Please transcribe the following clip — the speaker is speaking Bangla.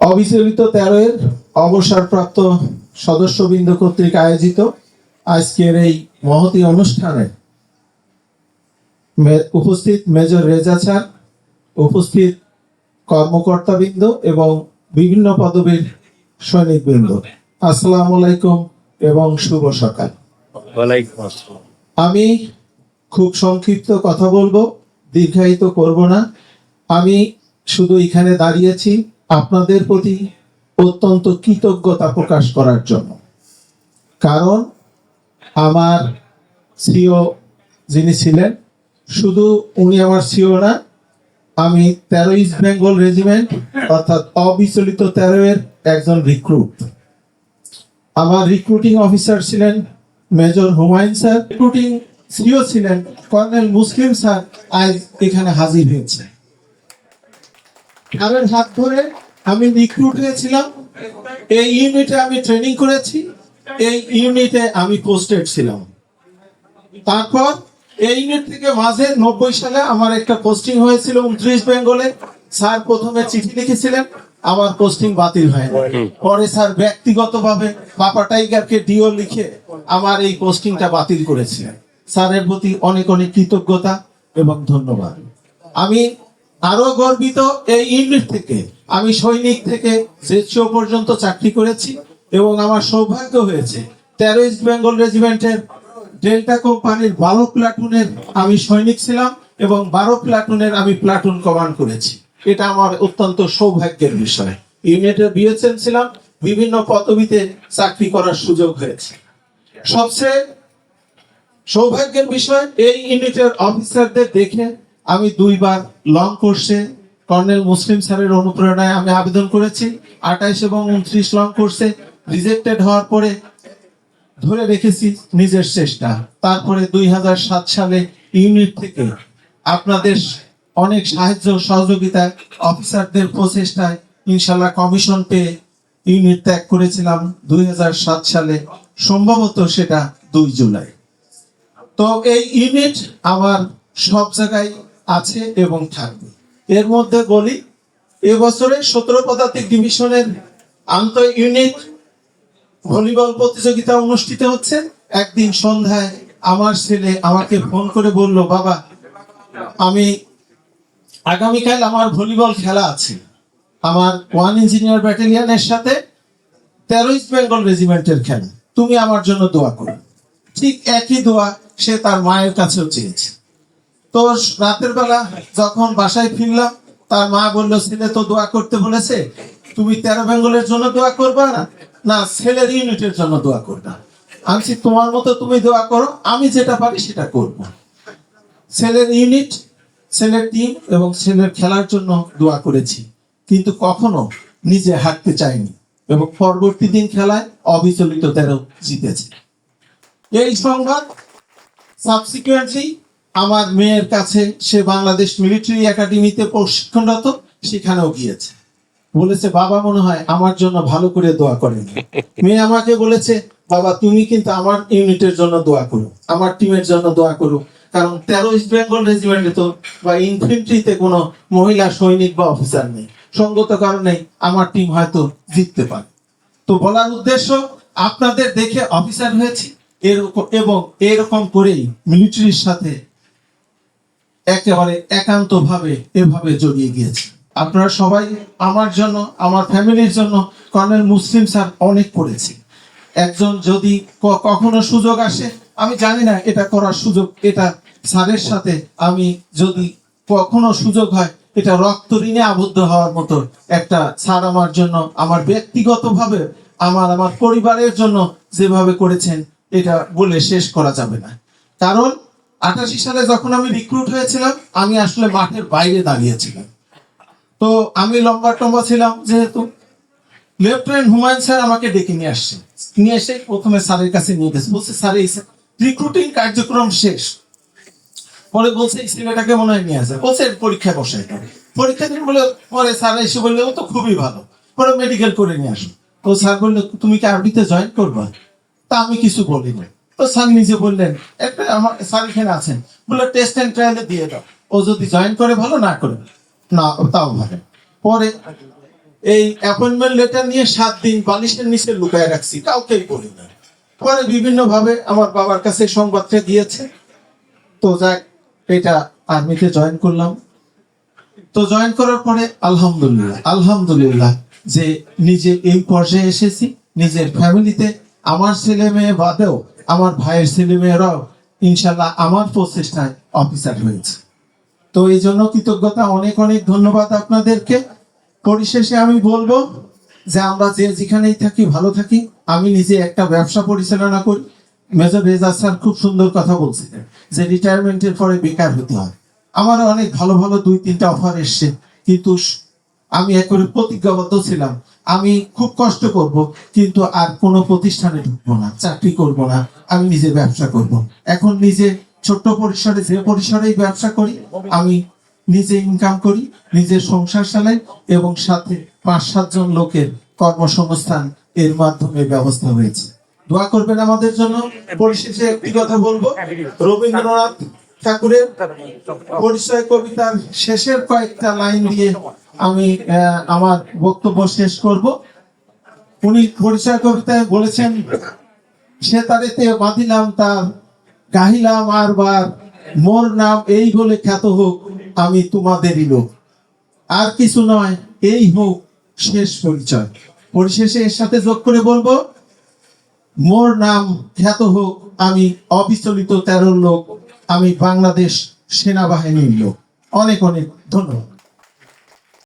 অবিচলিত 13 এর অবসরপ্রাপ্ত সদস্যবৃন্দ কর্তৃক আয়োজিত আজকের এই মহতী অনুষ্ঠানে উপস্থিত মেজর রেজা স্যার, উপস্থিত কর্মকর্তাবৃন্দ এবং বিভিন্ন পদবীর সৈনিকবৃন্দ, আসসালামু আলাইকুম এবং শুভ সকাল। আমি খুব সংক্ষিপ্ত কথা বলবো, দীর্ঘায়িত করব না। আমি শুধু এখানে দাঁড়িয়েছি আপনাদের প্রতি অত্যন্ত কৃতজ্ঞতা প্রকাশ করার জন্য। কারণ আমার সিও যিনি ছিলেন, শুধু উনি আমার সিও না, আমি 13 ইস্ট বেঙ্গল রেজিমেন্ট অর্থাৎ অবিচলিত 13 এর একজন রিক্রুট। আমার রিক্রুটিং অফিসার ছিলেন major Humayun sir, recruiting CO ছিলেন কর্নেল মুসলিম স্যার। আজ এখানে হাজির হয়েছে। তাদের হাত ধরে আমি রিক্রুট হয়েছিলাম, এই ইউনিটে আমি ট্রেনিং করেছি, এই ইউনিটে আমি পোস্টেড ছিলাম। তারপর এই ইউনিট থেকে মাঝে 90 সালে আমার একটা পোস্টিং হয়েছিল 29 বেঙ্গলে। স্যার প্রথমে চিঠি লিখেছিলেন, আমার পোস্টিং বাতিল হয় না। পরে স্যার ব্যক্তিগতভাবে বাপা টাইগারকে ডিও লিখে আমার এই পোস্টিংটা বাতিল করেছিলেন। স্যারের প্রতি অনেক অনেক কৃতজ্ঞতা এবং ধন্যবাদ। আমি আরো গর্বিত, এই ইউনিট থেকে আমি সৈনিক থেকে জেসিও পর্যন্ত চাকরি করেছি এবং আমার সৌভাগ্য হয়েছে 13 ইস্ট বেঙ্গল রেজিমেন্টের ডেল্টা কোম্পানির 12 প্লাটুনের আমি সৈনিক ছিলাম এবং 12 প্লাটুনের আমি প্লাটুন কমান্ড করেছি। এটা আমার অত্যন্ত সৌভাগ্যের বিষয়। ইউনিটের বিএসএন ছিলাম, বিভিন্ন পদবিতে চাকরি করার সুযোগ হয়েছে। সবচেয়ে সৌভাগ্যের বিষয়, এই ইউনিটের অফিসারদের দেখে আমি 2 বার লং কোর্সে কর্নেল মুসলিম স্যারের অনুপ্রেরণায় আমি আবেদন করেছি। 28 এবং 29 লং কোর্সে রিজেক্টেড হওয়ার পরে ধরে রেখেছি নিজের চেষ্টা। তারপরে 2007 সালে ইউনিট থেকে আপনাদের অনেক সাহায্য সহযোগিতা, অফিসারদের প্রচেষ্টায় ইনশাল্লাহ কমিশন পেয়ে ইউনিট ত্যাগ করেছিলাম 2007 সালে, সম্ভবত সেটা 2 জুলাই। তো এই ইউনিট আমার সব জায়গায় আছে এবং থাকবে। এর মধ্যে বলি, এবছরে 17 পদাতিক ডিভিশনের আন্তঃ ইউনিট ভলিবল প্রতিযোগিতা অনুষ্ঠিত হচ্ছে। একদিন সন্ধ্যায় আমার ছেলে আমাকে ফোন করে বলল, বাবা আমি আগামীকাল আমার ভলিবল খেলা আছে, আমার 1 ইঞ্জিনিয়ার ব্যাটালিয়নের সাথে 13 ইস্ট বেঙ্গল রেজিমেন্টের খেলা, তুমি আমার জন্য দোয়া করো। ঠিক একই দোয়া সে তার মায়ের কাছেও চেয়েছে। তো রাতের বেলা যখন বাসায় ফিরলাম, তার মা বলল, ছেলে তো দোয়া করতে বলেছে, তুমি 13 বেঙ্গলের জন্য দোয়া করবা না ছেলের ইউনিটের জন্য দোয়া করবা? আমি তোমার মতো তুমি দোয়া করো, আমি যেটা পারি সেটা করব। ছেলের ইউনিট, ছেলের টিম এবং ছেলের খেলার জন্য দোয়া করেছি, কিন্তু কখনো নিজে হাঁটতে চাইনি এবং পরবর্তী দিন খেলায় অবিচলিত 13 জিতেছে। এই সংবাদ সাবসিকুয়েন্টলি আমার মেয়ের কাছে, সে বাংলাদেশ মিলিটারি একাডেমিতে প্রশিক্ষণরত, সেখানেও গিয়েছে। বলেছে, বাবা মনে হয় আমার জন্য ভালো করে দোয়া করেন। মেয়ে আমাকে বলেছে, বাবা তুমি কিন্তু আমার ইউনিটের জন্য দোয়া করো, আমার টিমের জন্য দোয়া করো, কারণ 13 ইস্ট বেঙ্গল রেজিমেন্টে তো বা ইনফেন্ট্রিতে কোনো মহিলা সৈনিক বা অফিসার নেই, সঙ্গত কারণে আমার টিম হয়তো জিততে পারে। তো বলার উদ্দেশ্য, আপনাদের দেখে অফিসার হয়েছি এবং এরকম করেই মিলিটারির সাথে একেবারে একান্ত ভাবে এভাবে জড়িয়ে গিয়েছে। আপনারা সবাই আমার জন্য, আমার ফ্যামিলির জন্য কর্নেল মুসলিম স্যার অনেক করেছে। একজন যদি কখনো সুযোগ আসে, আমি জানি না এটা করার সুযোগ, এটা স্যারের সাথে আমি যদি কখনো সুযোগ হয়, এটা রক্ত ঋণে আবদ্ধ হওয়ার মতো একটা স্যার আমার জন্য, আমার ব্যক্তিগতভাবে আমার পরিবারের জন্য যেভাবে করেছেন, এটা বলে শেষ করা যাবে না। কারণ 88 সালে যখন আমি রিক্রুট হয়েছিলাম, আমি আসলে মাঠের বাইরে দাঁড়িয়েছিলাম। তো আমি লম্বা টম্বা ছিলাম যেহেতু, লেফটেন্যান্ট হুমায়ুন স্যার আমাকে ডেকে নিয়ে আসছে, নিয়ে এসে প্রথমে স্যারের কাছে নিয়ে গেছে, বলছে স্যার এই রিক্রুটিং কার্যক্রম শেষ। পরে বলছে এই ছেলেটাকে মনে হয় নিয়ে আসে, বলছে পরীক্ষা বসে। পরীক্ষা দিন বলে, পরে স্যার এসে বললে ও তো খুবই ভালো, পরে মেডিকেল করে নিয়ে আসো। তো স্যার বললো, তুমি কি আরবিতে জয়েন করবা? তা আমি কিছু বলিনি। তো স্যার নিজে বললেন, একটা আমার স্যার এখানে আছেন, বললো টেস্ট এন্ড ট্রায়ালে দিয়ে দাও, ও যদি জয়েন করে ভালো, না করে না তাও ভালো। পরে এই অ্যাপয়েন্টমেন্ট লেটার নিয়ে 7 দিন বালিশের নিচে লুকায় রাখছি, কাউকেই বলি না। পরে বিভিন্ন ভাবে আমার বাবার কাছে সংবাদটা গিয়েছে। তো যাক, এটা আর্মিতে জয়েন করলাম। তো জয়েন করার পরে আলহামদুলিল্লাহ যে নিজে এই পর্যায়ে এসেছি। নিজের ফ্যামিলিতে আমার ছেলে মেয়ে বাদেও আমার ভাইয়ের ছেলে মেয়েরাও ইনশাল্লাহ আমার প্রচেষ্টায় অফিসার হয়েছে। তো এই জন্য কৃতজ্ঞতা, অনেক অনেক ধন্যবাদ আপনাদেরকে। পরিশেষে আমি বলবো যে আমরা যে যেখানেই থাকি ভালো থাকি। আমি নিজে একটা ব্যবসা পরিচালনা করি। মেজর রেজা স্যার খুব সুন্দর কথা বলছিলেন যে রিটায়ারমেন্টের পরে বেকার হতে হয়। আমার অনেক ভালো ভালো 2-3টা অফার এসছে, কিন্তু আমি একেবারে প্রতিজ্ঞাবদ্ধ ছিলাম আমি খুব কষ্ট করব, কিন্তু আর কোনো প্রতিষ্ঠানে ঢুকবো না, চাকরি করব না, আমি নিজে ব্যবসা করব। এখন নিজে ছোট্ট পরিসরে, যে পরিসরেই ব্যবসা করি, আমি নিজে ইনকাম করি, নিজের সংসার চালাই এবং সাথে 5-7 জন লোকের কর্মসংস্থান এর মাধ্যমে ব্যবস্থা হয়েছে। দোয়া করবেন আমাদের জন্য। পরিশেষে একটি কথা বলবো, রবীন্দ্রনাথ ঠাকুরের পরিচয় কবিতার শেষের কয়েকটা লাইন দিয়ে আমি আমার বক্তব্য শেষ করব। উনি পরিচয় কবিতায় বলেছেন, সে তারেতে বাঁধিলাম তার, গাহিলাম আর বার, মোর নাম এই বলে খ্যাত হোক, আমি তোমাদেরই লোক। আর কিছু নয়, এই হোক শেষ পরিচয়। পরিশেষে এর সাথে যোগ করে বলবো, মোর নাম খ্যাত হোক, আমি অবিচলিত 13 লোক, আমি বাংলাদেশ সেনাবাহিনীর লোক। অনেক অনেক ধন্যবাদ।